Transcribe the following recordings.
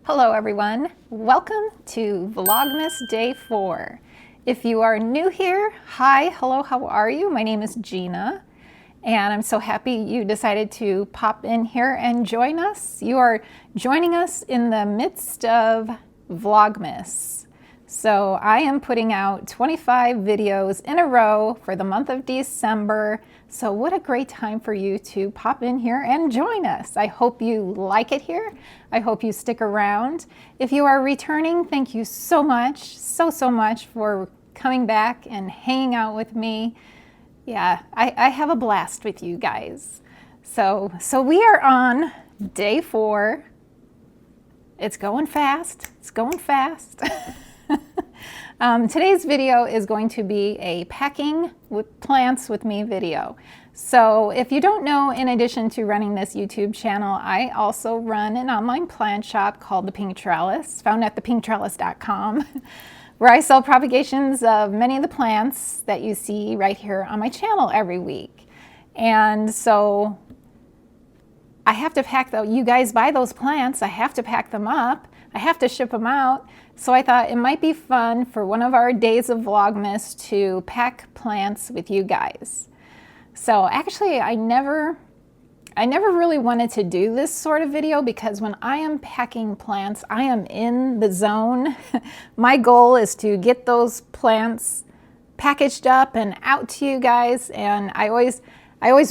Hello everyone, welcome to Vlogmas Day 4. If you are new here, hi, hello, how are you? My name is Gina and I'm so happy you decided to pop in here and join us. You are joining us in the midst of Vlogmas. So I am putting out 25 videos in a row for the month of December. So what a great time for you to pop in here and join us. I hope you like it here. I hope you stick around. If you are returning, thank you so much, so much for coming back and hanging out with me. Yeah, I have a blast with you guys. So we are on day 4. It's going fast. It's going fast. Today's video is going to be a packing with plants with me video. So if you don't know, in addition to running this YouTube channel, I also run an online plant shop called The Pink Trellis, found at thepinktrellis.com, where I sell propagations of many of the plants that you see right here on my channel every week. And so I have to pack those. You guys buy those plants, I have to pack them up, I have to ship them out. So I thought it might be fun for one of our days of Vlogmas to pack plants with you guys. So actually I never really wanted to do this sort of video because when I am packing plants, I am in the zone. My goal is to get those plants packaged up and out to you guys, and I always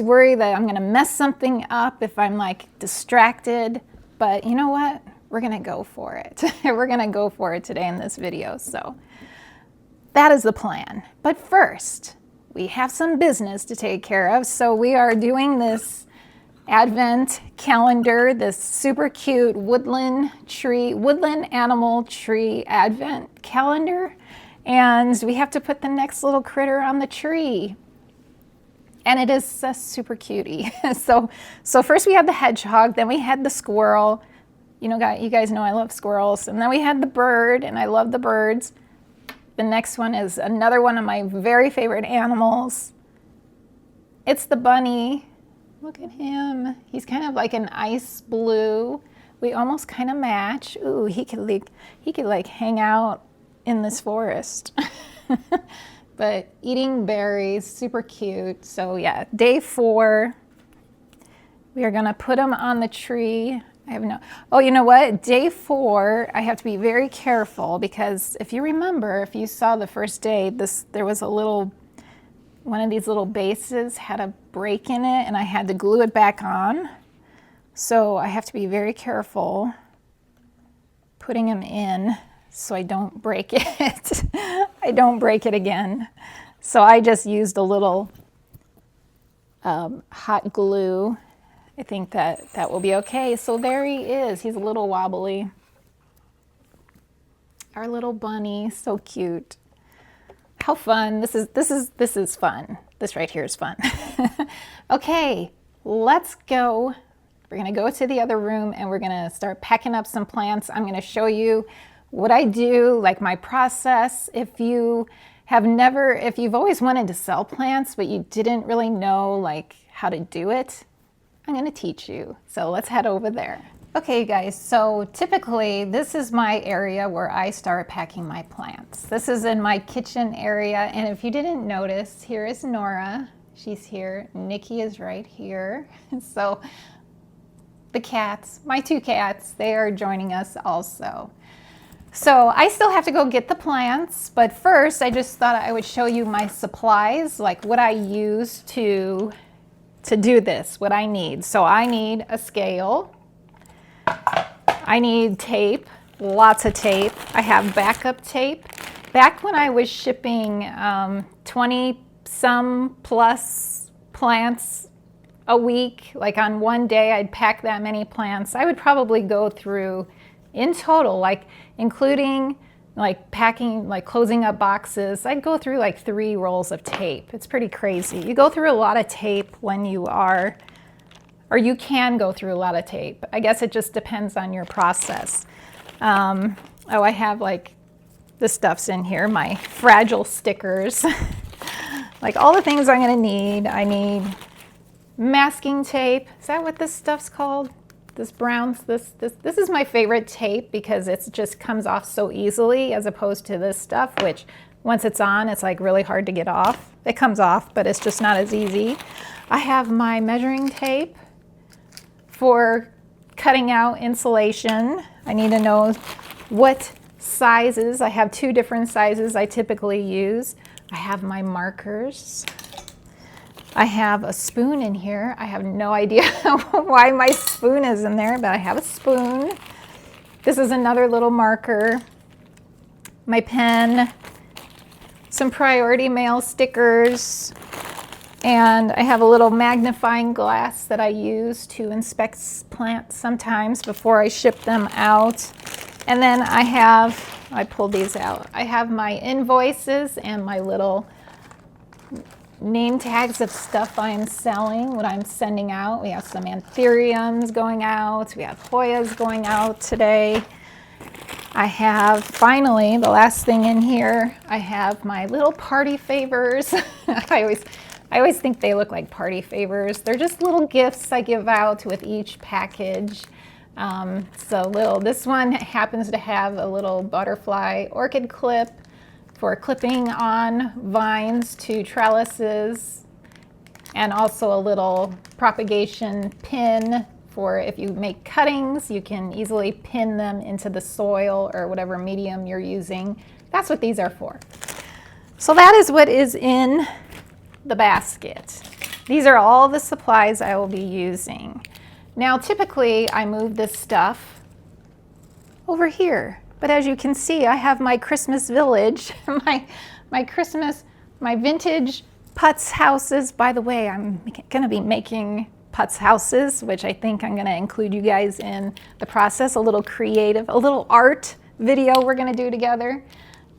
worry that I'm gonna mess something up if I'm like distracted, but you know what? We're gonna go for it. We're gonna go for it today in this video. So that is the plan. But first, we have some business to take care of. So we are doing this Advent calendar, this super cute woodland animal tree Advent calendar. And we have to put the next little critter on the tree. And it is a super cutie. So first we had the hedgehog, then we had the squirrel. You guys know I love squirrels. And then we had the bird, and I love the birds. The next one is another one of my very favorite animals. It's the bunny. Look at him. He's kind of like an ice blue. We almost kind of match. Ooh, he could like hang out in this forest. But eating berries, super cute. So yeah, day 4. We are gonna put him on the tree. Oh, you know what? Day 4, I have to be very careful because if you remember, if you saw the first day, there was one of these little bases had a break in it and I had to glue it back on. So I have to be very careful putting him in so I don't break it. I don't break it again. So I just used a little hot glue. I think that will be okay. So there he is. He's a little wobbly. Our little bunny, so cute. How fun. This is fun. This right here is fun. Okay, let's go. We're gonna go to the other room and we're gonna start packing up some plants. I'm gonna show you what I do, like my process. If you've always wanted to sell plants, but you didn't really know like how to do it, I'm gonna teach you. So let's head over there. Okay, you guys, so typically this is my area where I start packing my plants. This is in my kitchen area, and if you didn't notice, here is Nora. She's here. Nikki is right here. So the cats, my 2 cats, they are joining us also. So I still have to go get the plants, but first I just thought I would show you my supplies, like what I use to do this, what I need. So I need a scale. I need tape, lots of tape. I have backup tape. Back when I was shipping 20-some plus plants a week, like on one day I'd pack that many plants, I would probably go through in total, like including like packing, like closing up boxes, I'd go through like 3 rolls of tape. It's pretty crazy. You go through a lot of tape when you can go through a lot of tape. I guess it just depends on your process. Oh, I have like the stuff's in here, my fragile stickers. Like all the things I'm gonna need. I need masking tape. Is that what this stuff's called? This brown, this is my favorite tape because it just comes off so easily as opposed to this stuff, which once it's on, it's like really hard to get off. It comes off, but it's just not as easy. I have my measuring tape for cutting out insulation. I need to know what sizes. I have 2 different sizes I typically use. I have my markers. I have a spoon in here. I have no idea why my spoon is in there, but I have a spoon. This is another little marker. My pen, some priority mail stickers, and I have a little magnifying glass that I use to inspect plants sometimes before I ship them out. And then I pulled these out. I have my invoices and my little name tags of stuff I'm selling, what I'm sending out. We have some anthuriums going out. We have Hoyas going out today. I have, finally, the last thing in here, I have my little party favors. I always think they look like party favors. They're just little gifts I give out with each package. This one happens to have a little butterfly orchid clip for clipping on vines to trellises, and also a little propagation pin for if you make cuttings, you can easily pin them into the soil or whatever medium you're using. That's what these are for. So that is what is in the basket. These are all the supplies I will be using. Now, typically I move this stuff over here. But as you can see, I have my Christmas village, my vintage putz houses. By the way, I'm going to be making putz houses, which I think I'm going to include you guys in the process. A little creative, a little art video we're going to do together.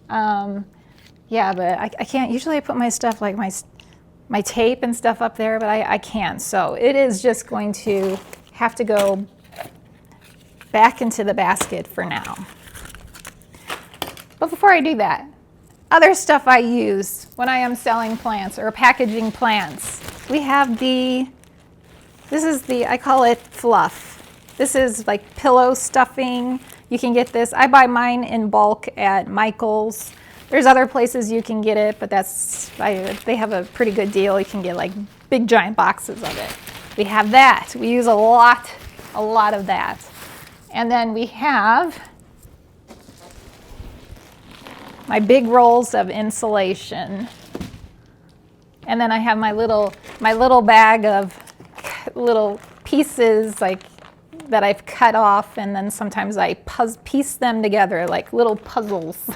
Yeah, but I can't. Usually I put my stuff like my tape and stuff up there, but I can't. So it is just going to have to go back into the basket for now. But before I do that, other stuff I use when I am selling plants or packaging plants. We have I call it fluff. This is like pillow stuffing. You can get this. I buy mine in bulk at Michael's. There's other places you can get it, but they have a pretty good deal. You can get like big giant boxes of it. We have that. We use a lot of that. And then we have my big rolls of insulation. And then I have my little bag of little pieces like that I've cut off, and then sometimes I piece them together like little puzzles.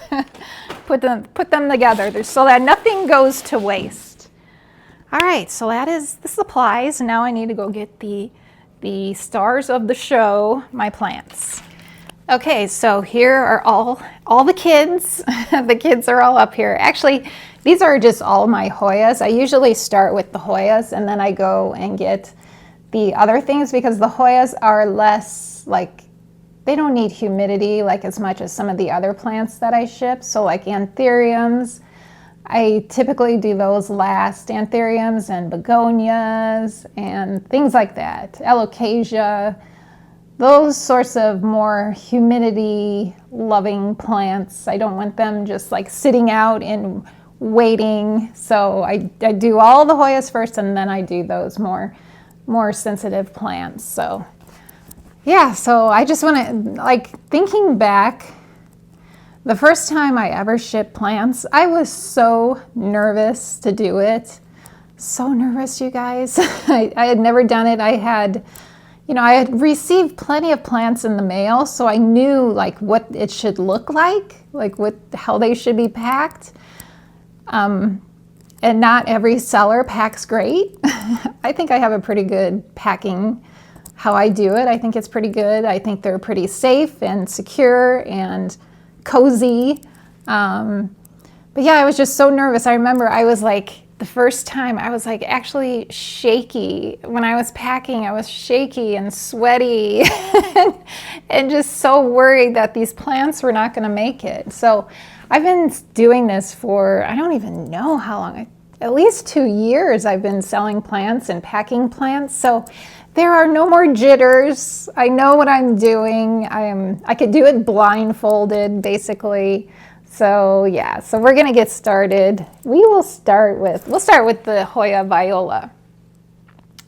put them together so that nothing goes to waste. All right, so that is the supplies. Now I need to go get the stars of the show, my plants. Okay, so here are all the kids. The kids are all up here. Actually, these are just all my Hoyas. I usually start with the Hoyas and then I go and get the other things because the Hoyas are less they don't need humidity like as much as some of the other plants that I ship. So like anthuriums, I typically do those last, anthuriums and begonias and things like that. Alocasia. Those sorts of more humidity loving plants, I don't want them just like sitting out and waiting. So I do all the Hoyas first and then I do those more sensitive plants. So yeah, so I just want to, thinking back, the first time I ever shipped plants, I was so nervous to do it. So nervous, you guys. I had never done it. I had received plenty of plants in the mail, so I knew what it should look like how they should be packed. And not every seller packs great. I think I have a pretty good packing, how I do it. I think it's pretty good. I think they're pretty safe and secure and cozy. But yeah, I was just so nervous. I remember I was the first time I was actually shaky. When I was packing, I was shaky and sweaty and just so worried that these plants were not going to make it. So I've been doing this for, I don't even know how long, at least 2 years I've been selling plants and packing plants. So There are no more jitters. I know what I'm doing. I could do it blindfolded, basically. So yeah, so we're gonna get started. We'll start with the Hoya viola.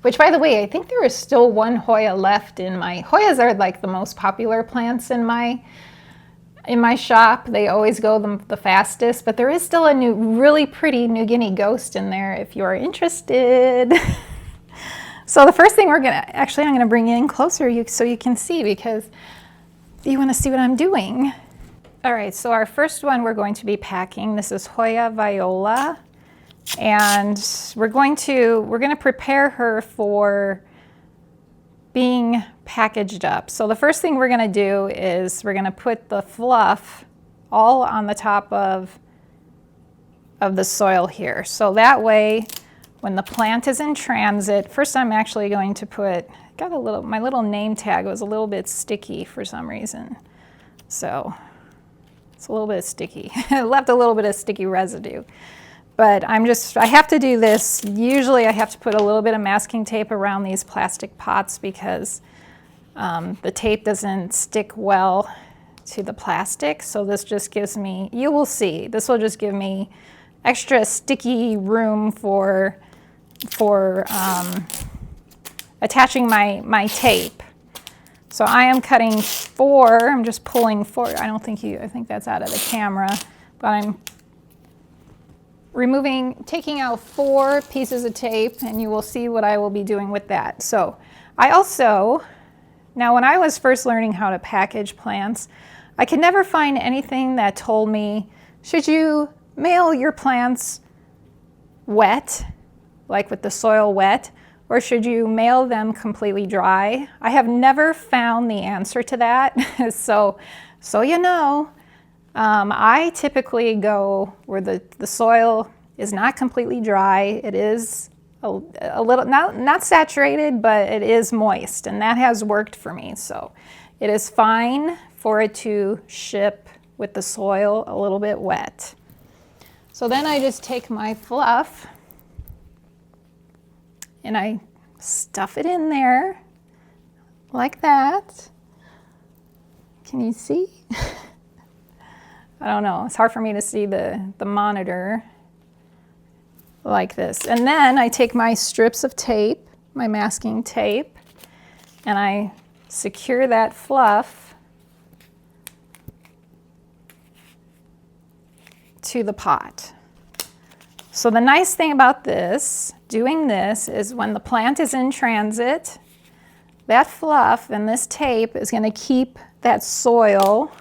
Which, by the way, I think there is still one Hoya left in my... Hoyas are like the most popular plants in my shop. They always go the fastest, but there is still a really pretty New Guinea ghost in there if you're interested. So the first thing I'm gonna bring you in closer so you can see, because you wanna see what I'm doing. All right, so our first one we're going to be packing, this is Hoya viola. And we're going to prepare her for being packaged up. So the first thing we're going to do is we're going to put the fluff all on the top of the soil here. So that way, when the plant is in transit, first I'm actually going to put, my little name tag was a little bit sticky for some reason. So it's a little bit sticky. It left a little bit of sticky residue. But I have to do this. Usually I have to put a little bit of masking tape around these plastic pots because the tape doesn't stick well to the plastic. So this just gives me, you will see, this will just give me extra sticky room for attaching my tape. So I am cutting 4, I'm just pulling 4, I think that's out of the camera, but I'm taking out 4 pieces of tape, and you will see what I will be doing with that. So now when I was first learning how to package plants, I could never find anything that told me, should you mail your plants wet, like with the soil wet, or should you mail them completely dry? I have never found the answer to that. So you know. I typically go where the soil is not completely dry. It is a little, not saturated, but it is moist, and that has worked for me. So it is fine for it to ship with the soil a little bit wet. So then I just take my fluff and I stuff it in there like that. Can you see? I don't know, it's hard for me to see the monitor like this. And then I take my strips of tape, my masking tape, and I secure that fluff to the pot. So the nice thing about doing this is when the plant is in transit, that fluff and this tape is going to keep that soil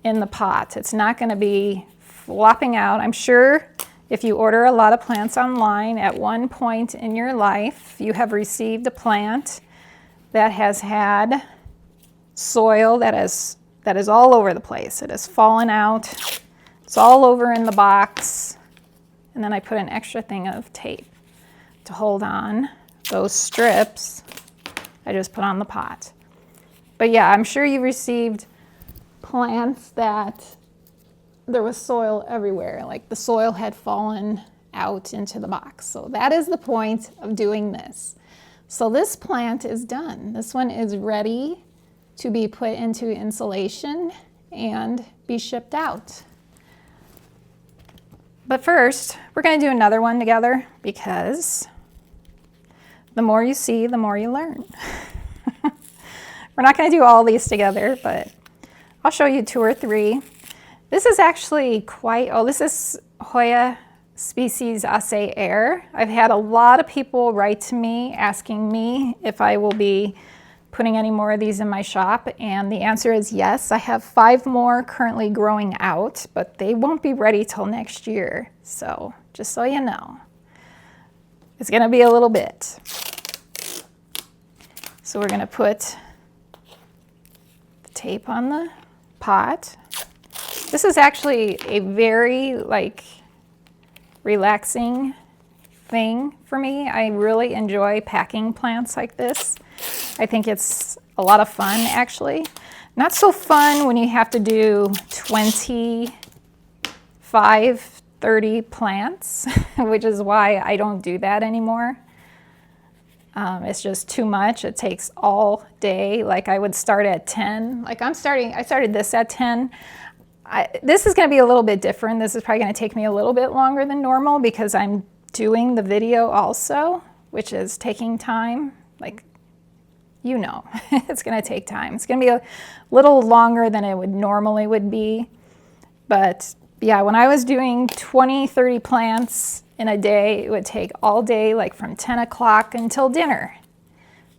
in the pot. It's not going to be flopping out. I'm sure if you order a lot of plants online, at one point in your life, you have received a plant that has had soil that is all over the place. It has fallen out. It's all over in the box. And then I put an extra thing of tape to hold on those strips I just put on the pot. But yeah, I'm sure you received plants that there was soil everywhere, like the soil had fallen out into the box. So that is the point of doing this. So this plant is done. This one is ready to be put into insulation and be shipped out. But first, we're going to do another one together, because the more you see, the more you learn. We're not going to do all these together, but I'll show you 2 or 3. This is actually this is Hoya species Acai Air. I've had a lot of people write to me asking me if I will be putting any more of these in my shop, and the answer is yes. I have 5 more currently growing out, but they won't be ready till next year. So just so you know, it's going to be a little bit. So we're going to put the tape on the pot. This is actually a very relaxing thing for me. I really enjoy packing plants like this. I think it's a lot of fun, actually. Not so fun when you have to do 25, 30 plants, which is why I don't do that anymore. It's just too much. It takes all day. Like I would start at 10. Like I started this at 10. This is going to be a little bit different. This is probably going to take me a little bit longer than normal because I'm doing the video also, which is taking time. Like, you know, it's going to take time. It's going to be a little longer than it would normally would be. But yeah, when I was doing 20, 30 plants in a day, it would take all day, like from 10 o'clock until dinner.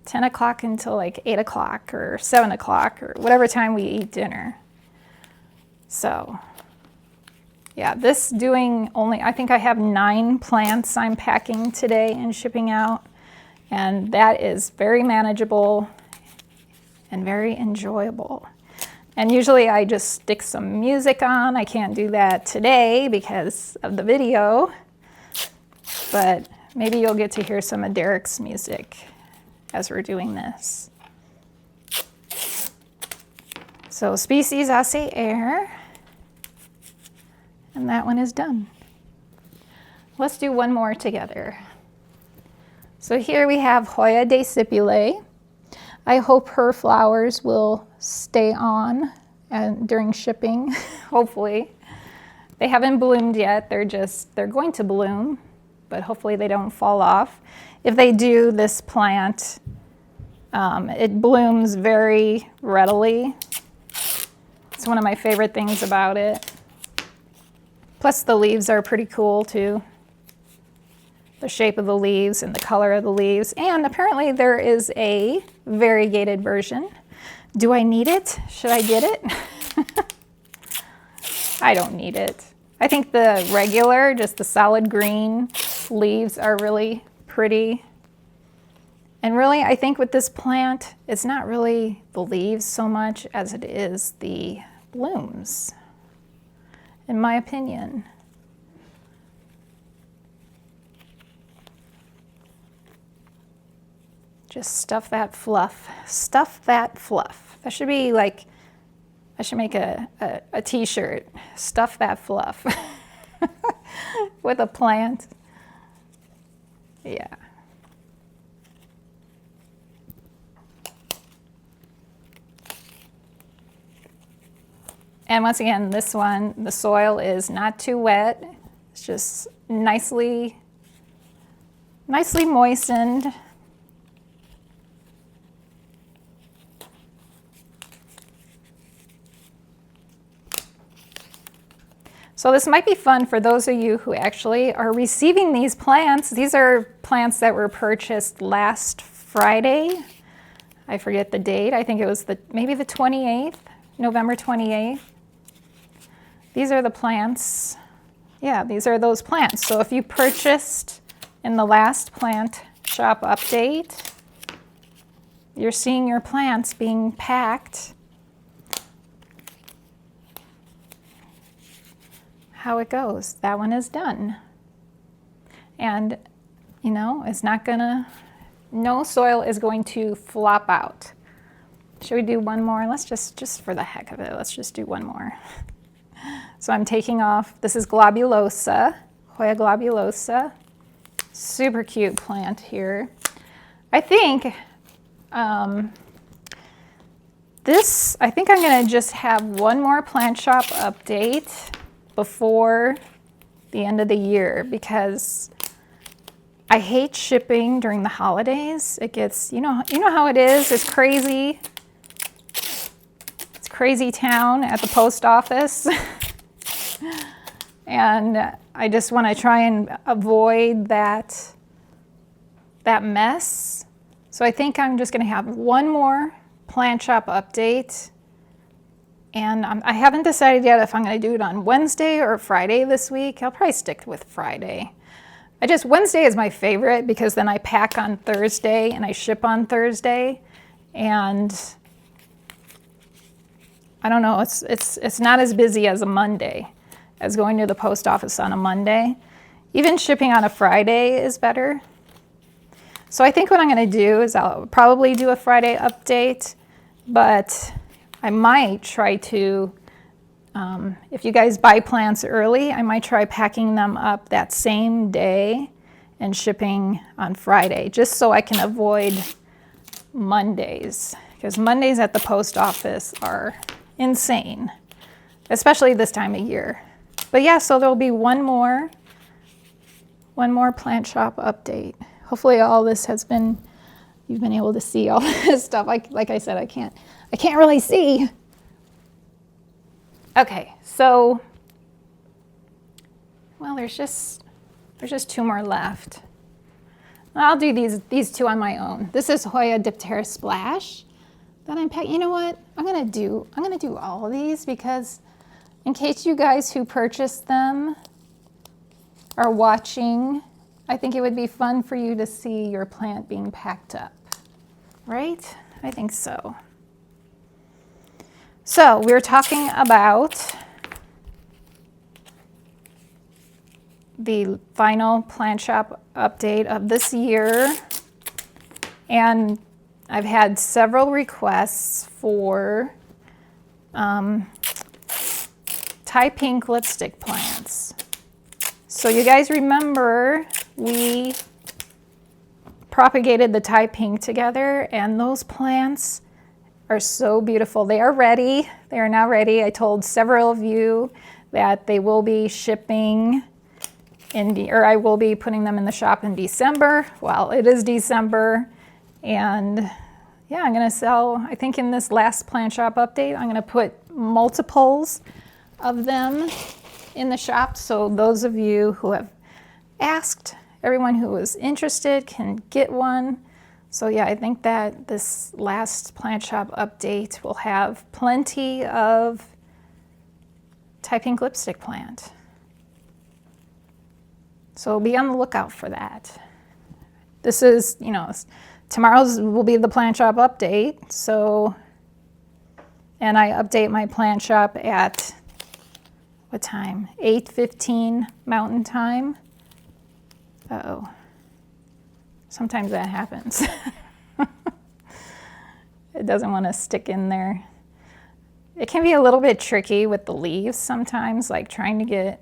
10 o'clock until like 8 o'clock or 7 o'clock or whatever time we eat dinner. So yeah, this doing only, I think I have 9 plants I'm packing today and shipping out. And that is very manageable and very enjoyable. And usually I just stick some music on. I can't do that today because of the video, but maybe you'll get to hear some of Derek's music as we're doing this. So species assez air, and that one is done. Let's do one more together. So here we have Hoya de Sipule. I hope her flowers will stay on during shipping, hopefully. They haven't bloomed yet, they're going to bloom, but hopefully they don't fall off. If they do, this plant, it blooms very readily. It's one of my favorite things about it. Plus the leaves are pretty cool too. The shape of the leaves and the color of the leaves. And apparently there is a variegated version. Do I need it? Should I get it? I don't need it. I think the regular, just the solid green leaves are really pretty. And really, I think with this plant, it's not really the leaves so much as it is the blooms, in my opinion. Just stuff that fluff. Stuff that fluff. That should be like, I should make a t-shirt. Stuff that fluff. With a plant. Yeah. And once again, this one, the soil is not too wet. It's just nicely moistened. So this might be fun for those of you who actually are receiving these plants. These are plants that were purchased last Friday. I forget the date. I think it was maybe the 28th, November 28th. These are the plants. Yeah, these are those plants. So if you purchased in the last plant shop update, you're seeing your plants being packed. How it goes. That one is done. And, you know, it's not gonna, no soil is going to flop out. Should we do one more? Let's just for the heck of it, let's just do one more. So I'm taking off, this is globulosa, Hoya globulosa. Super cute plant here. I think I think I'm gonna just have one more plant shop update before the end of the year because I hate shipping during the holidays. It gets, you know how it is. It's crazy. It's crazy town at the post office. And I just want to try and avoid that mess. So I think I'm just going to have one more plant shop update. And I haven't decided yet if I'm going to do it on Wednesday or Friday this week. I'll probably stick with Friday. Wednesday is my favorite because then I pack on Thursday and I ship on Thursday. And I don't know, it's not as busy as a Monday, as going to the post office on a Monday. Even shipping on a Friday is better. So I think what I'm going to do is I'll probably do a Friday update, but I might try to, if you guys buy plants early, I might try packing them up that same day and shipping on Friday, just so I can avoid Mondays, because Mondays at the post office are insane, especially this time of year. But yeah, so there'll be one more plant shop update. Hopefully all this has been, you've been able to see all this stuff. Like I said, I can't really see. Okay, so, well, there's just 2 more left. I'll do these 2 on my own. This is Hoya Diptera Splash that I'm packing. You know what? I'm gonna do all of these, because in case you guys who purchased them are watching, I think it would be fun for you to see your plant being packed up, right? I think so. So we're talking about the final plant shop update of this year, and I've had several requests for Thai pink lipstick plants. So you guys remember we propagated the Thai pink together, and those plants are so beautiful. They are ready. They are now ready. I told several of you that they will be shipping or I will be putting them in the shop in December. Well, it is December, and yeah, I'm gonna sell, I think in this last plant shop update, I'm gonna put multiples of them in the shop, so those of you who have asked, everyone who is interested can get one. So yeah, I think that this last plant shop update will have plenty of Thai pink lipstick plant. So be on the lookout for that. This is, you know, tomorrow's will be the plant shop update. So, and I update my plant shop at what time? 8:15 Mountain Time. Uh-oh. Sometimes that happens. It doesn't want to stick in there. It can be a little bit tricky with the leaves sometimes, like trying to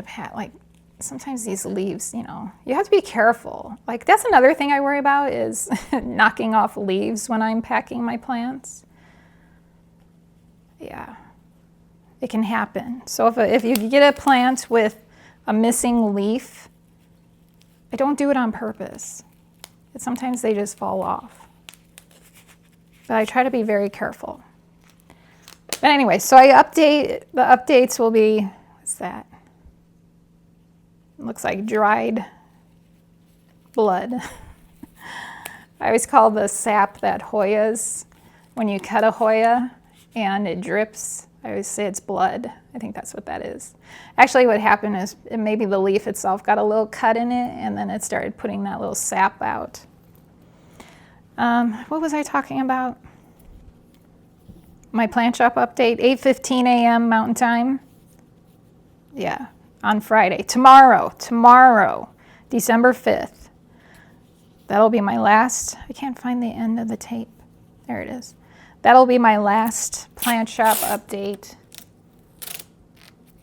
pat, like sometimes these leaves, you know, you have to be careful. Like that's another thing I worry about is knocking off leaves when I'm packing my plants. Yeah, it can happen. So if you get a plant with a missing leaf, I don't do it on purpose. Sometimes they just fall off. But I try to be very careful. But anyway, so the updates will be, what's that? It looks like dried blood. I always call the sap that Hoyas, when you cut a Hoya and it drips, I always say it's blood. I think that's what that is. Actually, what happened is maybe the leaf itself got a little cut in it, and then it started putting that little sap out. What was I talking about? My plant shop update, 8:15 a.m. Mountain Time. Yeah, on Friday. Tomorrow, December 5th. That'll be my last, I can't find the end of the tape. There it is. That'll be my last plant shop update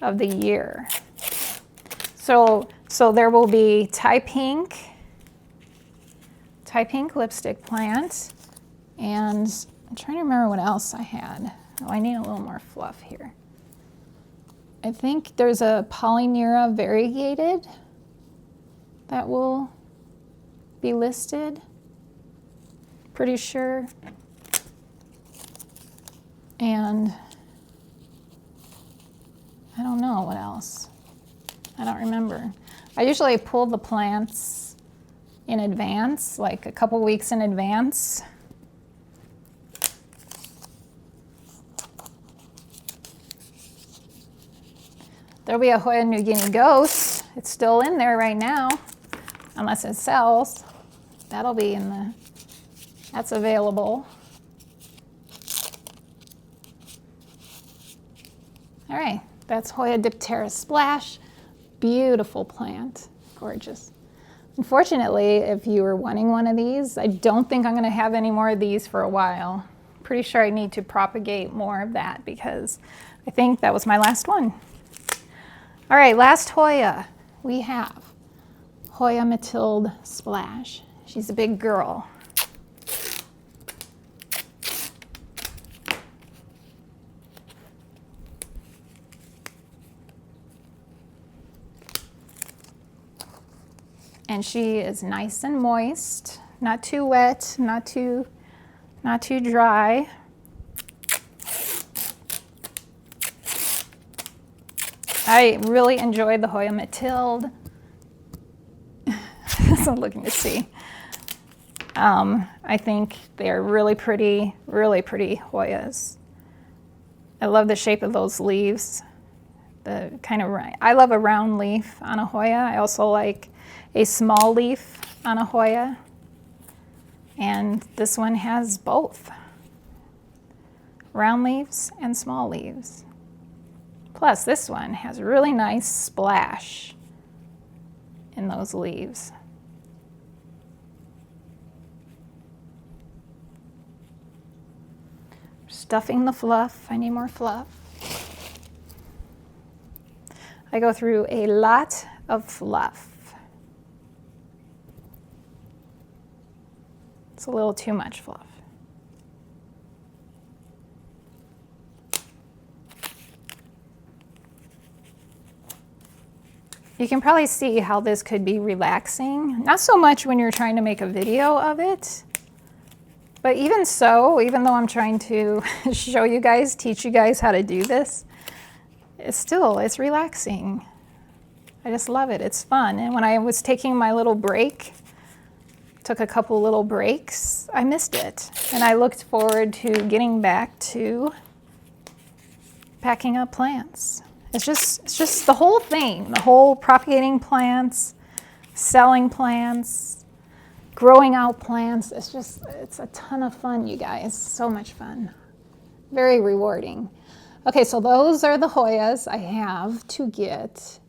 of the year. So there will be Thai pink lipstick plant, and I'm trying to remember what else I had. Oh, I need a little more fluff here. I think there's a Polynera variegated that will be listed. Pretty sure. And I don't know what else. I don't remember. I usually pull the plants in advance, like a couple weeks in advance. There'll be a Hoya New Guinea Ghost. It's still in there right now, unless it sells. That'll be in the, that's available. All right, that's Hoya Diptera Splash. Beautiful plant, gorgeous. Unfortunately, if you were wanting one of these, I don't think I'm gonna have any more of these for a while. Pretty sure I need to propagate more of that because I think that was my last one. All right, last Hoya we have Hoya Matilde Splash. She's a big girl. And she is nice and moist, not too wet, not too dry. I really enjoyed the Hoya Matilde. So I'm looking to see. I think they're really pretty Hoyas. I love the shape of those leaves. The kind of, I love a round leaf on a Hoya. I also like a small leaf on a Hoya. And this one has both. Round leaves and small leaves. Plus this one has a really nice splash in those leaves. Stuffing the fluff. I need more fluff. I go through a lot of fluff. It's a little too much fluff. You can probably see how this could be relaxing. Not so much when you're trying to make a video of it, but even so, even though I'm trying to show you guys, teach you guys how to do this, it's relaxing. I just love it. It's fun. And when I was taking my little break, took a couple little breaks, I missed it. And I looked forward to getting back to packing up plants. It's just the whole thing, the whole propagating plants, selling plants, growing out plants. It's a ton of fun, you guys. So much fun. Very rewarding. Okay, so those are the Hoyas. I have to get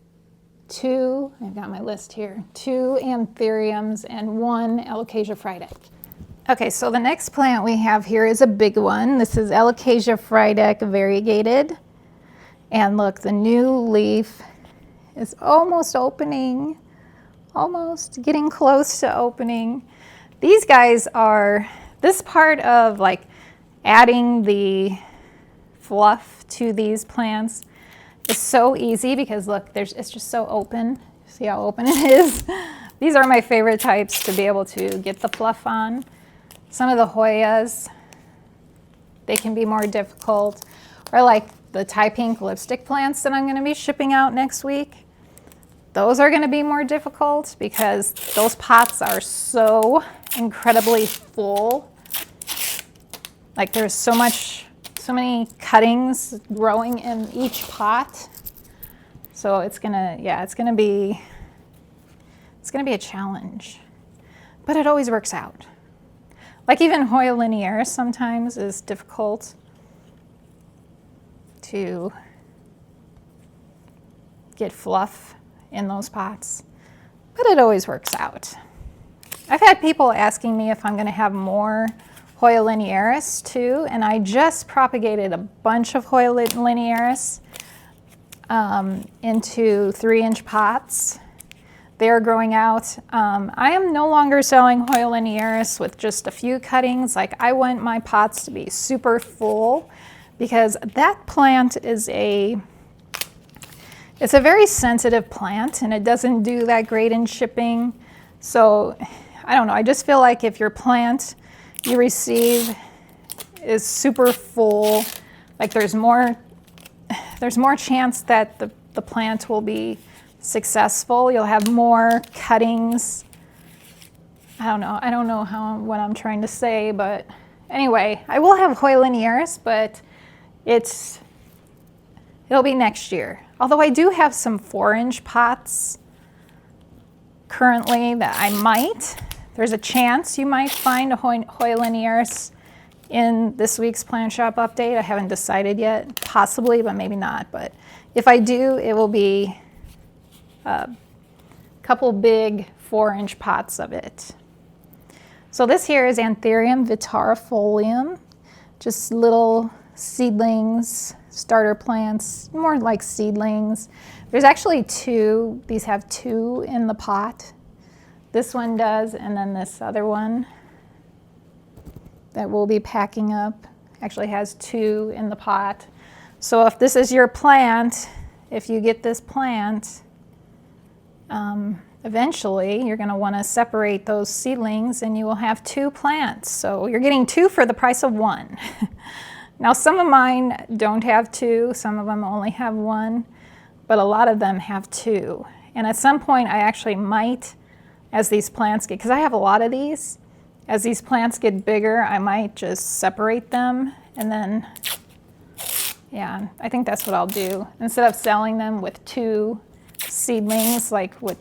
two, I've got my list here, 2 anthuriums and 1 alocasia frydek. Okay, so the next plant we have here is a big one. This is alocasia frydek variegated. And look, the new leaf is almost opening, almost getting close to opening. These guys are, this part of like adding the fluff to these plants is so easy because look, it's just so open. See how open it is? These are my favorite types to be able to get the fluff on. Some of the Hoyas, they can be more difficult. Or like the Thai pink lipstick plants that I'm going to be shipping out next week. Those are going to be more difficult because those pots are so incredibly full. Like there's so many cuttings growing in each pot. So it's going to be a challenge. But it always works out. Like even Hoya linearis sometimes is difficult to get fluff in those pots, but it always works out. I've had people asking me if I'm going to have more Hoya linearis too, and I just propagated a bunch of Hoya linearis into 3-inch pots. They're growing out. I am no longer selling Hoya linearis with just a few cuttings. Like I want my pots to be super full, because that plant is it's a very sensitive plant and it doesn't do that great in shipping. So I don't know, I just feel like if your plant you receive is super full, like there's more chance that the plant will be successful. You'll have more cuttings. I don't know what I'm trying to say, but anyway, I will have Hoya linearis, but it'll be next year. Although I do have some 4-inch pots currently that there's a chance you might find a Hoya linearis in this week's Plant Shop update. I haven't decided yet, possibly, but maybe not. But if I do, it will be a couple big 4-inch pots of it. So this here is Anthurium vitarifolium, just little seedlings, starter plants, more like seedlings. There's actually two. These have two in the pot. This one does, and then this other one that we'll be packing up actually has two in the pot. So if this is your plant, if you get this plant, eventually you're going to want to separate those seedlings and you will have two plants. So you're getting two for the price of one. Now some of mine don't have two, some of them only have one, but a lot of them have two. And at some point I actually might, as these plants get, because I have a lot of these, as these plants get bigger, I might just separate them, and then, yeah, I think that's what I'll do. Instead of selling them with two seedlings, like what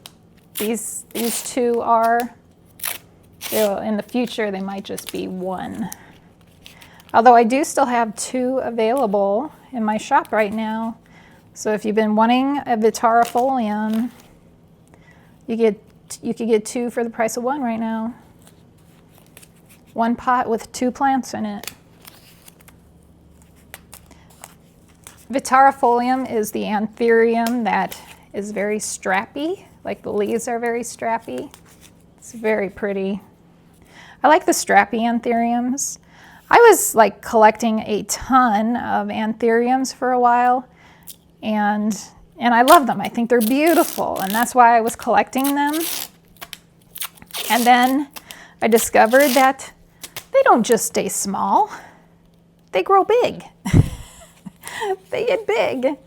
these two are, in the future they might just be one. Although I do still have two available in my shop right now. So if you've been wanting a Vitarifolium, you could get two for the price of one right now. One pot with two plants in it. Vitarifolium is the anthurium that is very strappy, like the leaves are very strappy. It's very pretty. I like the strappy anthuriums. I was like collecting a ton of anthuriums for a while, and I love them. I think they're beautiful, and that's why I was collecting them. And then I discovered that they don't just stay small, they grow big. They get big.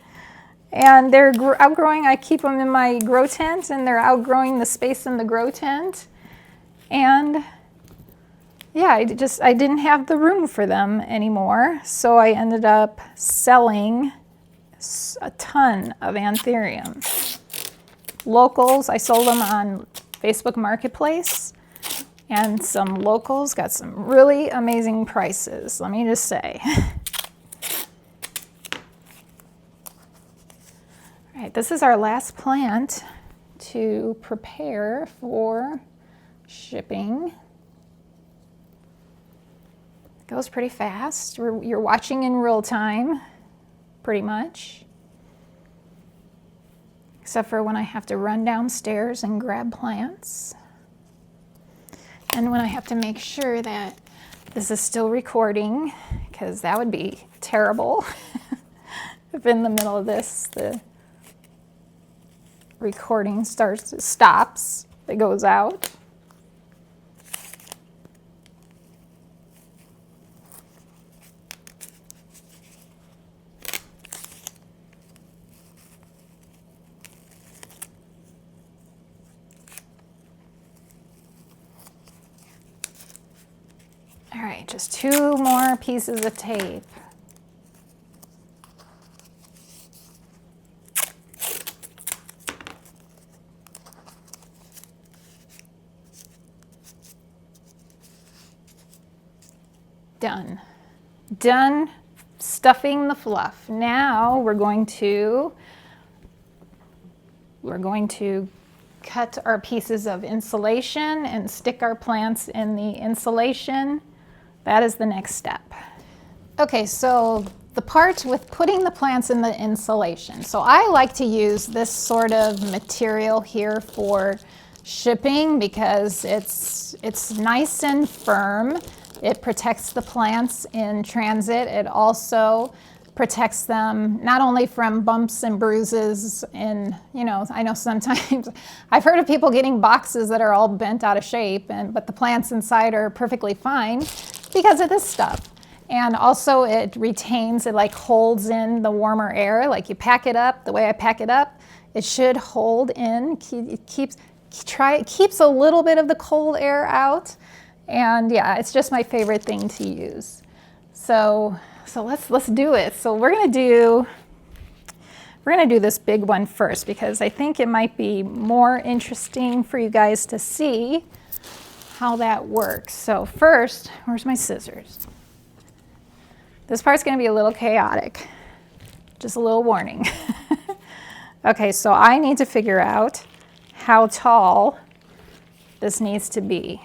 And they're outgrowing, I keep them in my grow tent, and they're outgrowing the space in the grow tent. And yeah, I didn't have the room for them anymore. So I ended up selling a ton of anthuriums. Locals, I sold them on Facebook Marketplace. And some locals got some really amazing prices, let me just say. All right, this is our last plant to prepare for shipping. It goes pretty fast. You're watching in real time, pretty much. Except for when I have to run downstairs and grab plants. And when I have to make sure that this is still recording, because that would be terrible if in the middle of this the recording stops, it goes out. All right, just two more pieces of tape. Done. Done stuffing the fluff. Now we're going to cut our pieces of insulation and stick our plants in the insulation. That is the next step. Okay, so the part with putting the plants in the insulation. So I like to use this sort of material here for shipping because it's nice and firm. It protects the plants in transit. It also protects them not only from bumps and bruises and, you know, I know sometimes I've heard of people getting boxes that are all bent out of shape, but the plants inside are perfectly fine because of this stuff. And also it retains, it like holds in the warmer air. Like you pack it up, the way I pack it up, it should hold in. It keeps a little bit of the cold air out. And yeah, it's just my favorite thing to use. So let's do it. So we're gonna do this big one first because I think it might be more interesting for you guys to see how that works. So first, where's my scissors? This part's gonna be a little chaotic. Just a little warning. Okay, so I need to figure out how tall this needs to be.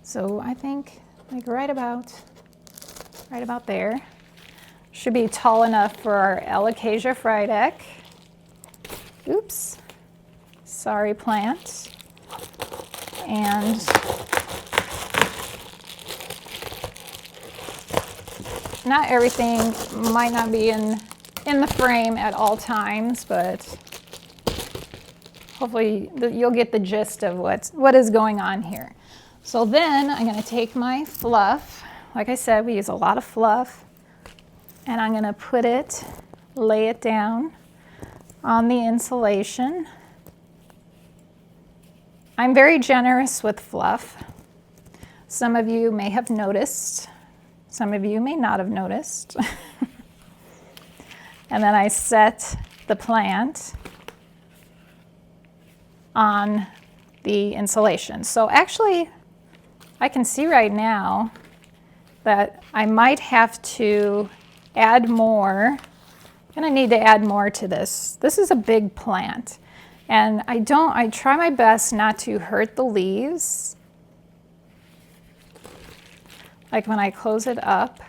So I think like right about there should be tall enough for our alocasia frydek. Oops, sorry plant. And not everything might not be in the frame at all times, but hopefully you'll get the gist of what is going on here. So then I'm going to take my fluff. Like I said, we use a lot of fluff, and I'm going to lay it down on the insulation. I'm very generous with fluff. Some of you may have noticed. Some of you may not have noticed. And then I set the plant on the insulation. So actually, I can see right now that I might have to add more. I'm gonna need to add more to this. This is a big plant. And I try my best not to hurt the leaves. Like when I close it up.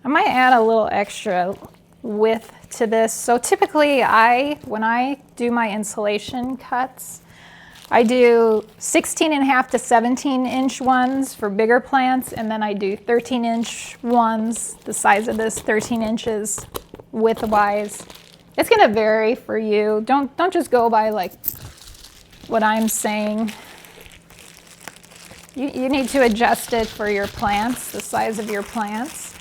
I might add a little extra width to this. So typically when I do my insulation cuts, I do 16.5 to 17-inch ones for bigger plants, and then I do 13-inch ones, the size of this, 13 inches width-wise. It's gonna vary for you. Don't just go by like what I'm saying. You need to adjust it for your plants, the size of your plants.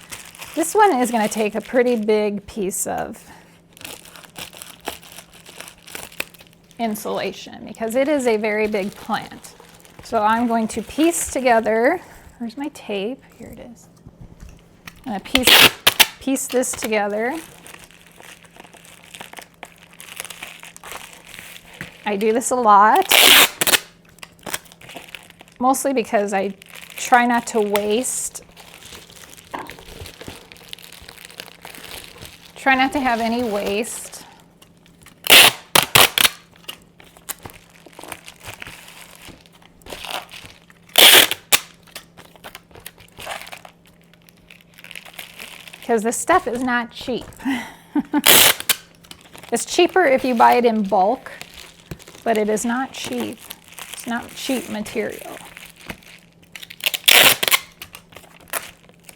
This one is going to take a pretty big piece of insulation because it is a very big plant. So I'm going to piece together, where's my tape? Here it is. I'm going to piece this together. I do this a lot, mostly because I try not to waste. Try not to have any waste. Because this stuff is not cheap. It's cheaper if you buy it in bulk, but it is not cheap. It's not cheap material.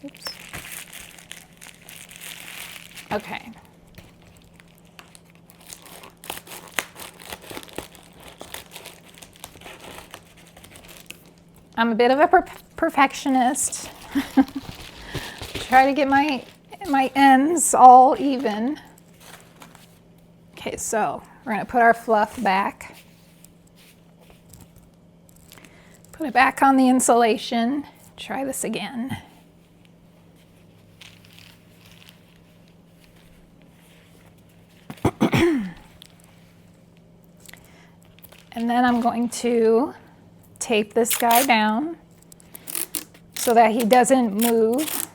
Oops. Okay. I'm a bit of a perfectionist. Try to get my ends all even. Okay, so we're going to put our fluff back. Put it back on the insulation. Try this again. And then I'm going to tape this guy down so that he doesn't move.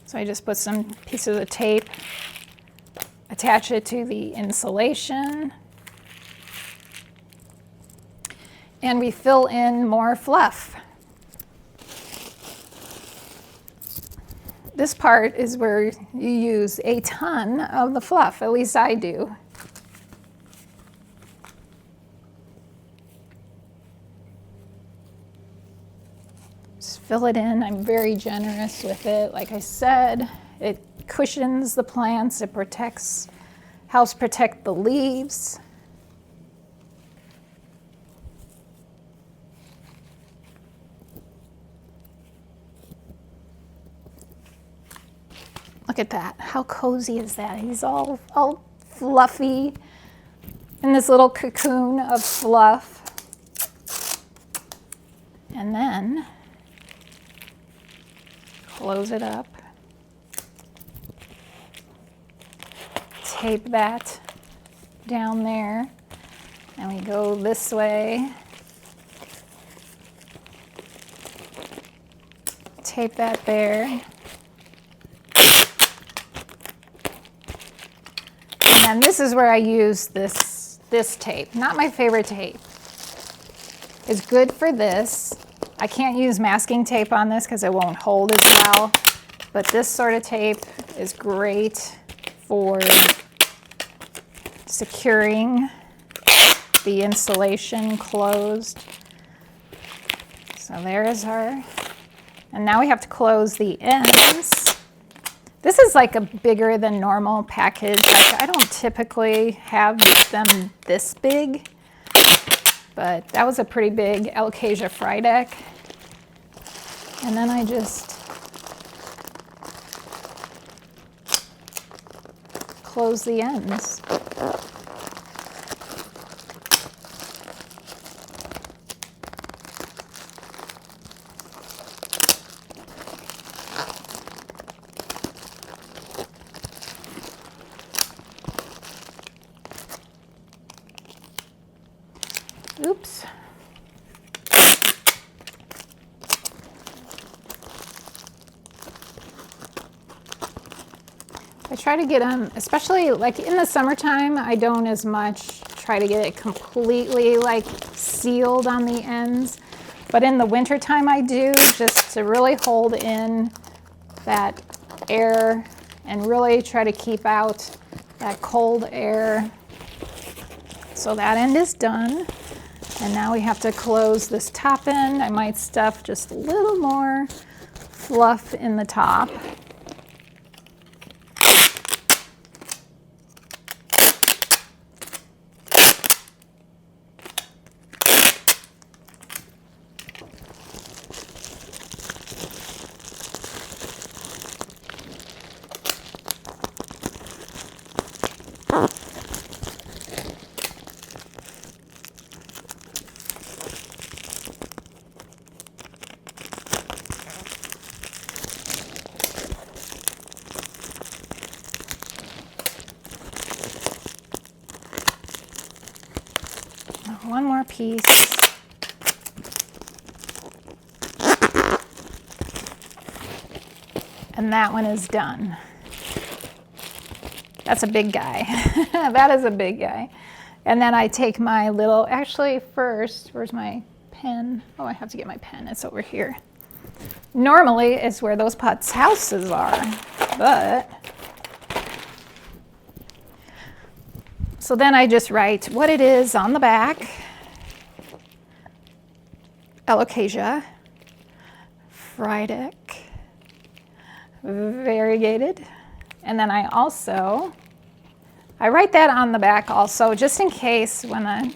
So I just put some pieces of tape, attach it to the insulation, and we fill in more fluff. This part is where you use a ton of the fluff, at least I do. Just fill it in. I'm very generous with it. Like I said, it cushions the plants, it helps protect the leaves. Look at that. How cozy is that? He's all fluffy in this little cocoon of fluff. And then close it up. Tape that down there. And we go this way. Tape that there. And this is where I use this tape. Not my favorite tape. is good for this. I can't use masking tape on this because it won't hold as well, but this sort of tape is great for securing the insulation closed. So there's our, and now we have to close the ends. This is like a bigger than normal package. Like I don't typically have them this big, but that was a pretty big Alocasia Frydek. And then I just close the ends. Oops. I try to get them, especially like in the summertime, I don't as much try to get it completely like sealed on the ends. But in the wintertime I do, just to really hold in that air and really try to keep out that cold air. So that end is done. And now we have to close this top end. I might stuff just a little more fluff in the top. One more piece. And that one is done. That's a big guy. That is a big guy. And then I take my little, actually first, where's my pen? Oh, I have to get my pen, it's over here. Normally it's where those putz houses are, but. So then I just write what it is on the back. Alocasia Frydek, variegated. And then I write that on the back also, just in case when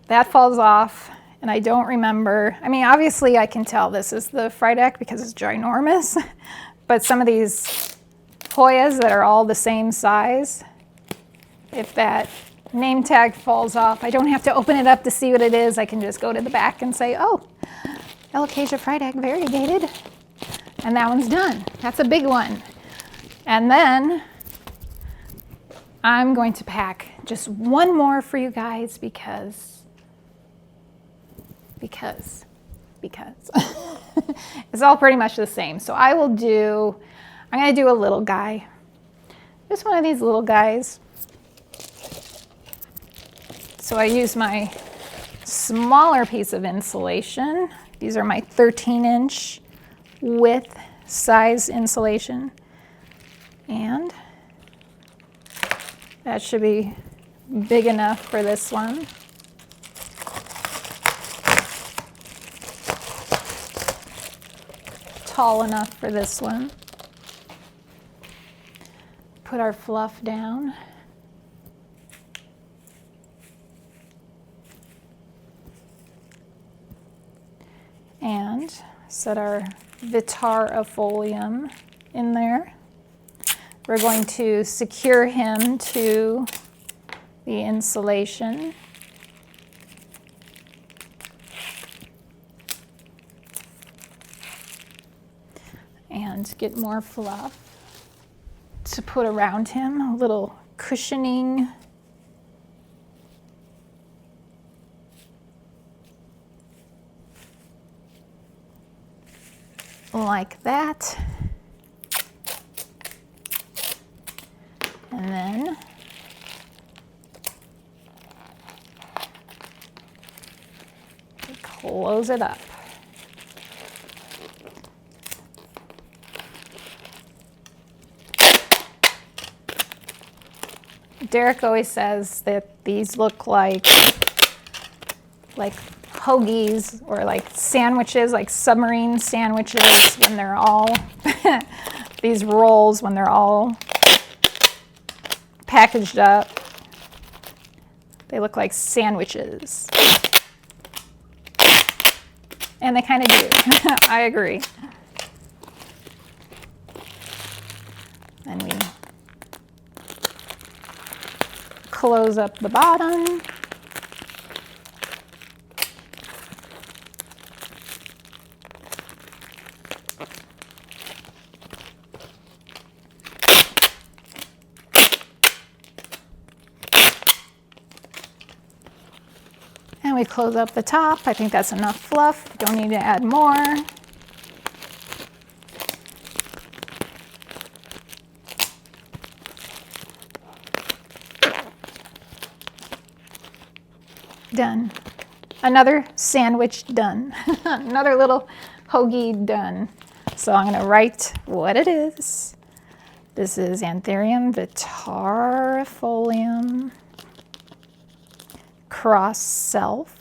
that falls off and I don't remember. I mean, obviously I can tell this is the Frydek because it's ginormous, but some of these Hoyas that are all the same size, if that name tag falls off, I don't have to open it up to see what it is. I can just go to the back and say, oh, Alocasia Frydek variegated. And that one's done. That's a big one. And then I'm going to pack just one more for you guys because it's all pretty much the same. So I'm going to do a little guy. Just one of these little guys. So I use my smaller piece of insulation. These are my 13-inch width size insulation. And that should be big enough for this one. Tall enough for this one. Put our fluff down. And set our Vitar in there. We're going to secure him to the insulation. And get more fluff to put around him, a little cushioning. Like that. And then close it up. Derek always says that these look like hoagies or like sandwiches, like submarine sandwiches when they're all, these rolls when they're all packaged up. They look like sandwiches. And they kind of do. I agree. And we close up the bottom. And we close up the top. I think that's enough fluff. Don't need to add more. Done. Another sandwich done. Another little hoagie done. So I'm going to write what it is. This is Anthurium vitarifolium cross self.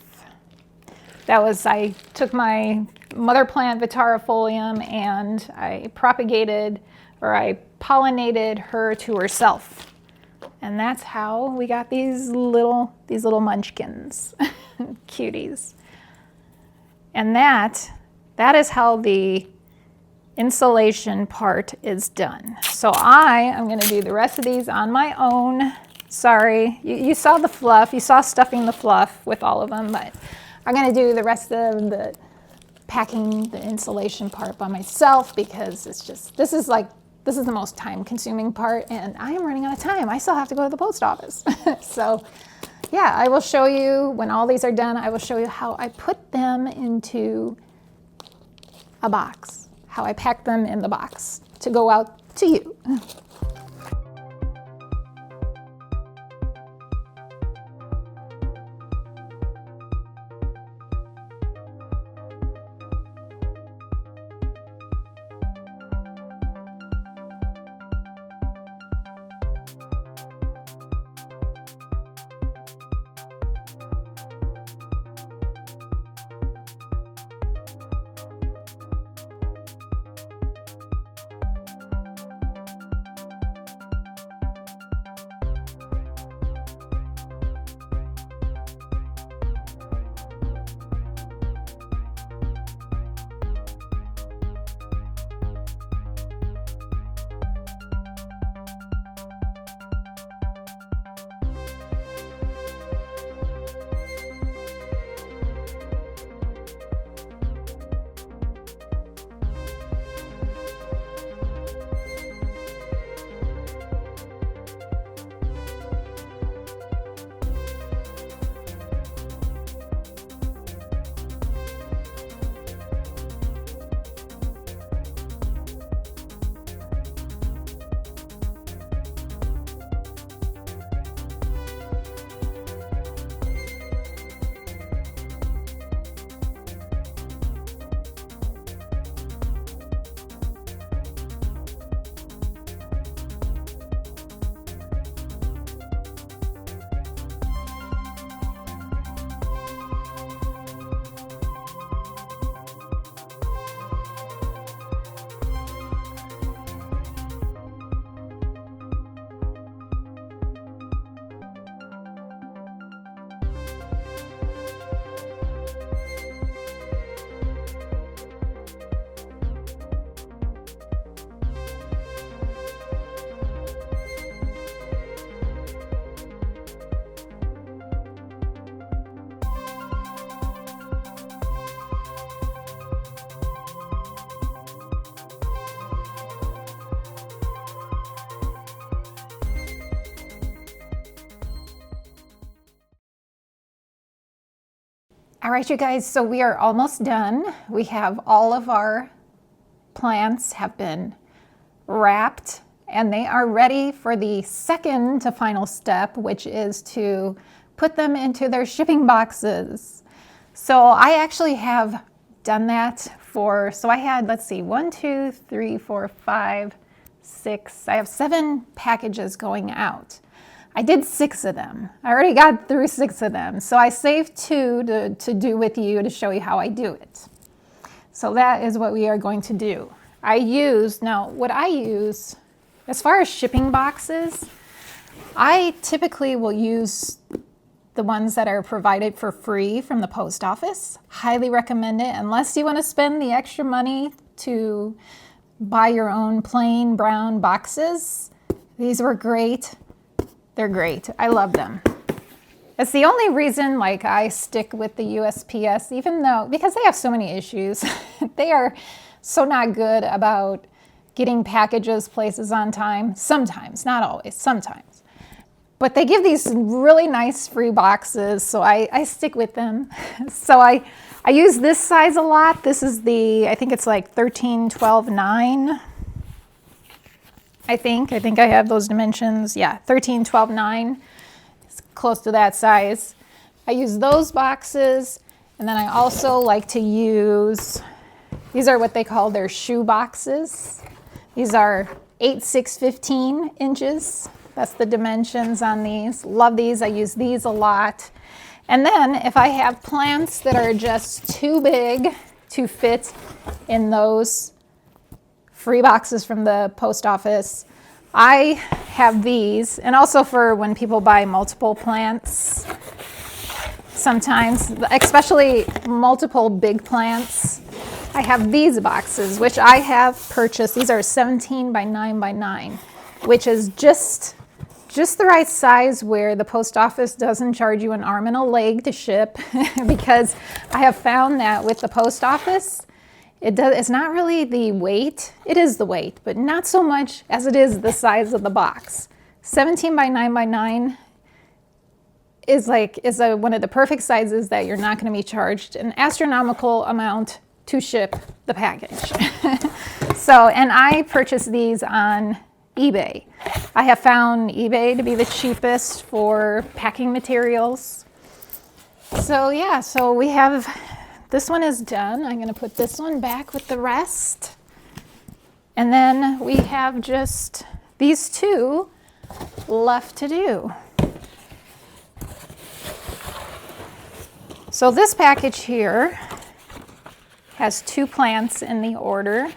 That was, I took my mother plant vitarifolium and I propagated, or I pollinated her to herself. And that's how we got these little munchkins, cuties. And that is how the insulation part is done. So I am going to do the rest of these on my own. Sorry, you saw the fluff, you saw stuffing the fluff with all of them, but I'm going to do the rest of the packing, the insulation part by myself, because it's just, this is the most time consuming part, and I am running out of time. I still have to go to the post office. So yeah, I will show you when all these are done, I will show you how I put them into a box, how I pack them in the box to go out to you. All right, you guys, so we are almost done. We have all of our plants have been wrapped and they are ready for the second to final step, which is to put them into their shipping boxes. So I actually have done that for, so I had, let's see, 1, 2, 3, 4, 5, 6. I have 7 packages going out. I did 6 of them. I already got through 6 of them. So I saved 2 to do with you to show you how I do it. So that is what we are going to do. Now what I use, as far as shipping boxes, I typically will use the ones that are provided for free from the post office. Highly recommend it, unless you want to spend the extra money to buy your own plain brown boxes. These were great. They're great. I love them. It's the only reason like I stick with the USPS, even though, because they have so many issues. They are so not good about getting packages places on time. Sometimes, not always, sometimes. But they give these really nice free boxes, so I stick with them. So I use this size a lot. This is the, I think it's like 13, 12, 9. I think I have those dimensions. Yeah, 13, 12, 9. It's close to that size. I use those boxes, and then I also like to use, these are what they call their shoe boxes. These are 8, 6, 15 inches. That's the dimensions on these. Love these. I use these a lot. And then if I have plants that are just too big to fit in those free boxes from the post office, I have these. And also for when people buy multiple plants, sometimes, especially multiple big plants, I have these boxes, which I have purchased. These are 17 by 9 by 9, which is just the right size where the post office doesn't charge you an arm and a leg to ship. Because I have found that with the post office, it's not really the weight. It is the weight, but not so much as it is the size of the box. 17 by 9 by 9 is one of the perfect sizes that you're not going to be charged an astronomical amount to ship the package. So, and I purchased these on eBay. I have found eBay to be the cheapest for packing materials. So yeah, so we have, this one is done. I'm going to put this one back with the rest. And then we have just these 2 left to do. So this package here has 2 plants in the order.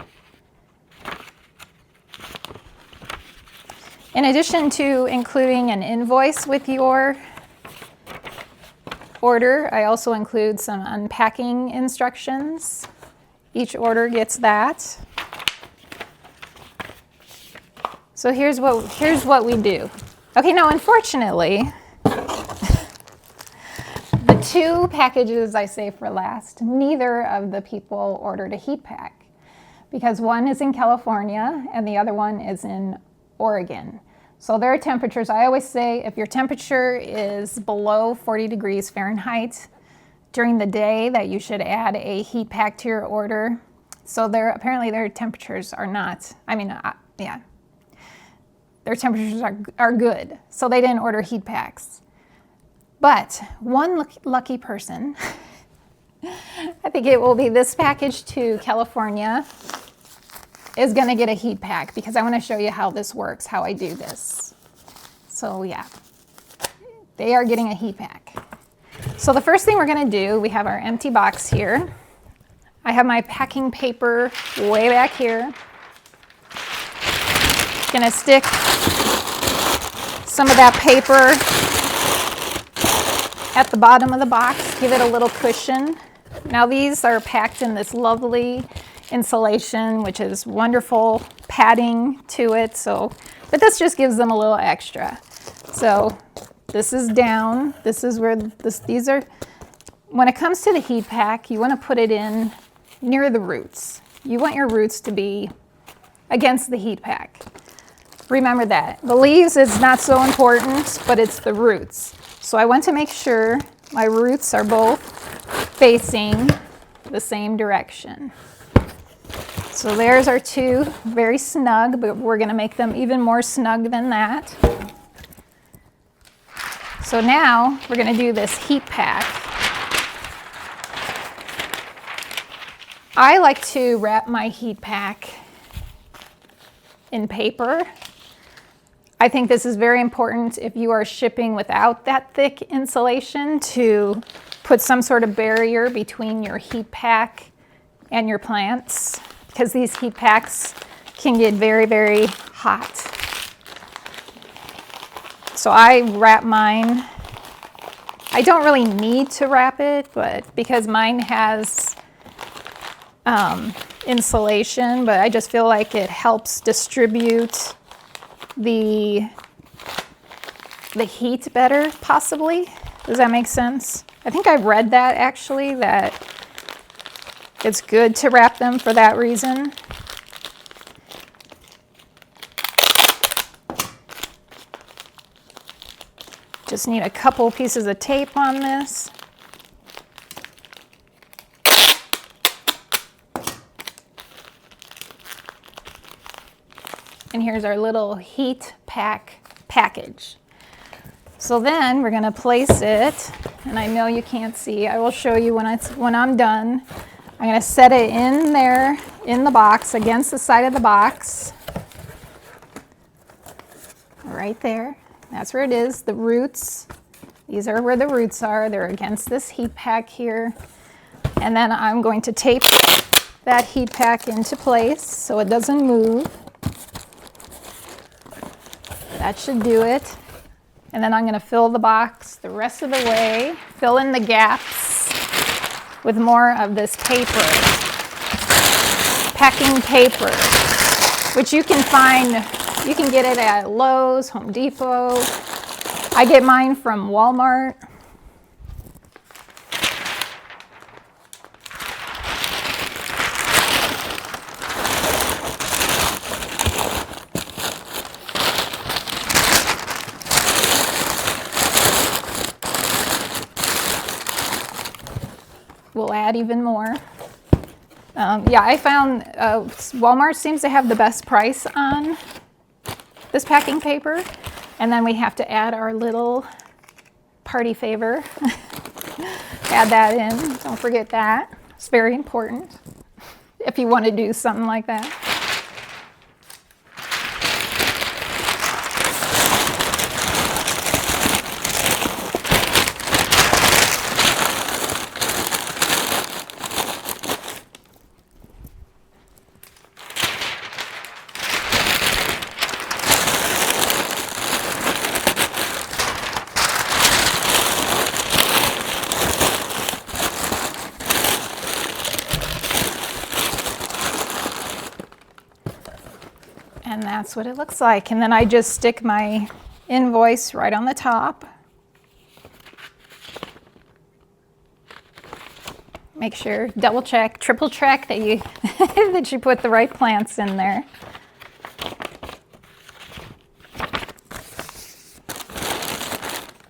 In addition to including an invoice with your order, I also include some unpacking instructions. Each order gets that. So here's what we do. Okay, now unfortunately, the 2 packages I saved for last, neither of the people ordered a heat pack, because one is in California and the other one is in Oregon. So their temperatures, I always say if your temperature is below 40 degrees Fahrenheit during the day, that you should add a heat pack to your order. So apparently their temperatures are not, yeah, their temperatures are good. So they didn't order heat packs. But one lucky person, I think it will be this package to California, is going to get a heat pack, because I want to show you how this works, how I do this. So yeah, they are getting a heat pack. So the first thing we're going to do, we have our empty box here. I have my packing paper way back here. Going to stick some of that paper at the bottom of the box, give it a little cushion. Now these are packed in this lovely insulation, which is wonderful padding to it. But this just gives them a little extra. So this is down. This is where these are. When it comes to the heat pack, you want to put it in near the roots. You want your roots to be against the heat pack. Remember that. The leaves is not so important, but it's the roots. So I want to make sure my roots are both facing the same direction. So there's our 2, very snug, but we're going to make them even more snug than that. So now we're going to do this heat pack. I like to wrap my heat pack in paper. I think this is very important if you are shipping without that thick insulation, to put some sort of barrier between your heat pack and your plants, because these heat packs can get very, very hot. So I wrap mine. I don't really need to wrap it, but because mine has insulation, but I just feel like it helps distribute the heat better, possibly. Does that make sense? I think I read that actually, that it's good to wrap them for that reason. Just need a couple pieces of tape on this. And here's our little heat pack package. So then we're gonna place it, and I know you can't see. I will show you when I'm done. I'm gonna set it in there, in the box, against the side of the box. Right there. That's where it is, the roots. These are where the roots are. They're against this heat pack here. And then I'm going to tape that heat pack into place so it doesn't move. That should do it. And then I'm going to fill the box the rest of the way, fill in the gaps with more of this paper, packing paper, which you can find, you can get it at Lowe's, Home Depot. I get mine from Walmart. We'll add even more. Yeah, I found Walmart seems to have the best price on this packing paper. And then we have to add our little party favor. Add that in. Don't forget that. It's very important if you want to do something like that. And that's what it looks like. And then I just stick my invoice right on the top. Make sure, double check, triple check that you that you put the right plants in there.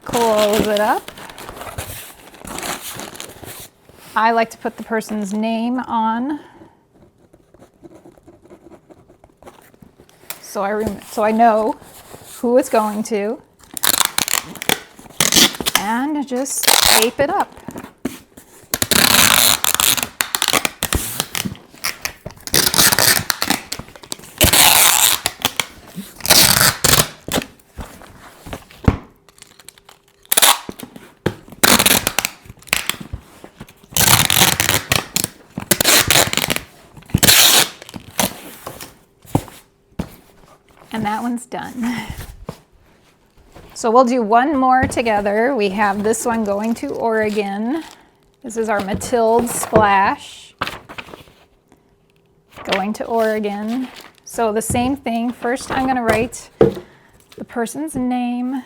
Close it up. I like to put the person's name on. So I know who it's going to, and just tape it up. And that one's done. So we'll do one more together. We have this one going to Oregon. This is our Matilde Splash. Going to Oregon. So the same thing. First I'm going to write the person's name.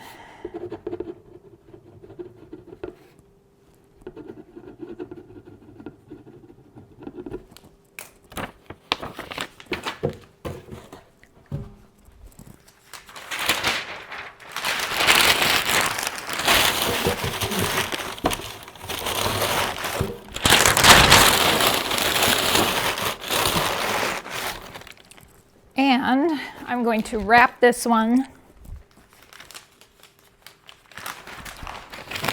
And I'm going to wrap this one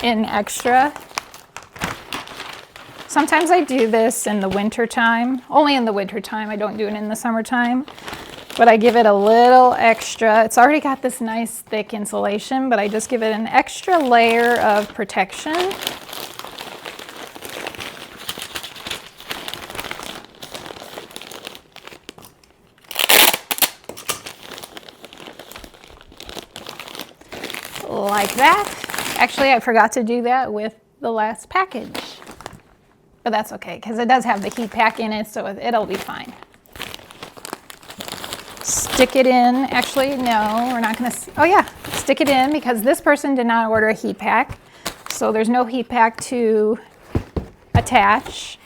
in extra Sometimes I do this in the winter time, only in the winter time. I don't do it in the summertime, but I give it a little extra. It's already got this nice thick insulation, but I just give it an extra layer of protection. Like that. Actually, I forgot to do that with the last package, but that's okay because it does have the heat pack in it, so it'll be fine. Stick it in. Actually, no, we're not going to. Oh yeah, stick it in because this person did not order a heat pack, so there's no heat pack to attach.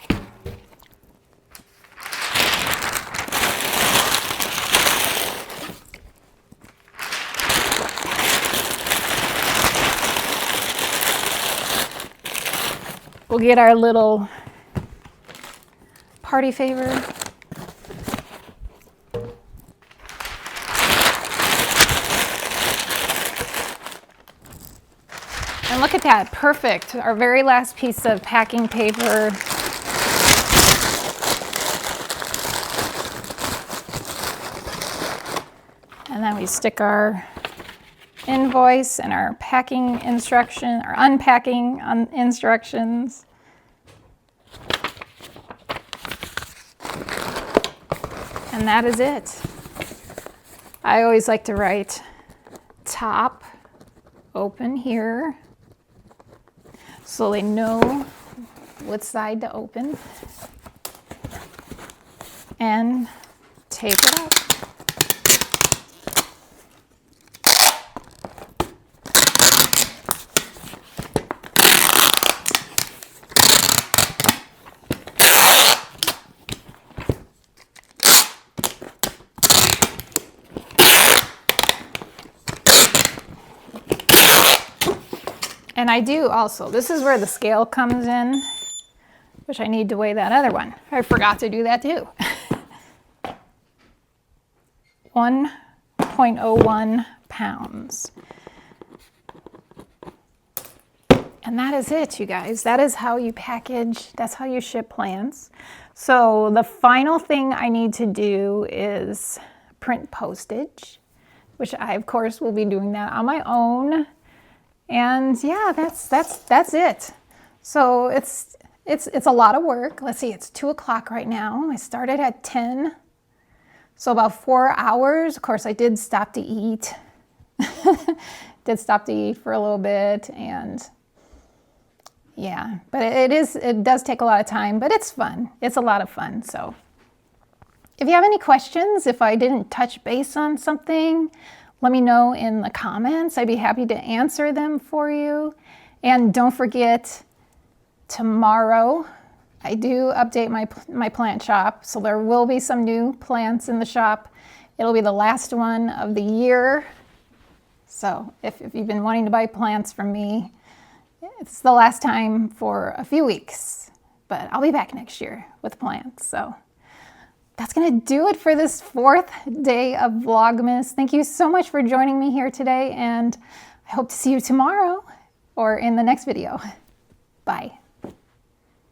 We'll get our little party favor. And look at that, perfect. Our very last piece of packing paper. And then we stick our invoice and our packing instruction, or unpacking instructions. And that is it. I always like to write top open here so they know what side to open, and tape it up. And I do also, this is where the scale comes in, which I need to weigh that other one. I forgot to do that too. 1.01 pounds. And that is it, you guys. That is how you package, that's how you ship plants. So the final thing I need to do is print postage, which I, of course, will be doing that on my own. And yeah, that's it. So it's a lot of work. Let's see, it's 2 o'clock right now. I started at 10, so about 4 hours. Of course, I did stop to eat. Did stop to eat for a little bit, and yeah, but it does take a lot of time, but it's fun. It's a lot of fun. So if you have any questions, if I didn't touch base on something, let me know in the comments. I'd be happy to answer them for you. And don't forget, tomorrow I do update my plant shop, so there will be some new plants in the shop. It'll be the last one of the year. So if you've been wanting to buy plants from me, it's the last time for a few weeks, but I'll be back next year with plants. So that's going to do it for this 4th day of Vlogmas. Thank you so much for joining me here today, and I hope to see you tomorrow or in the next video. Bye.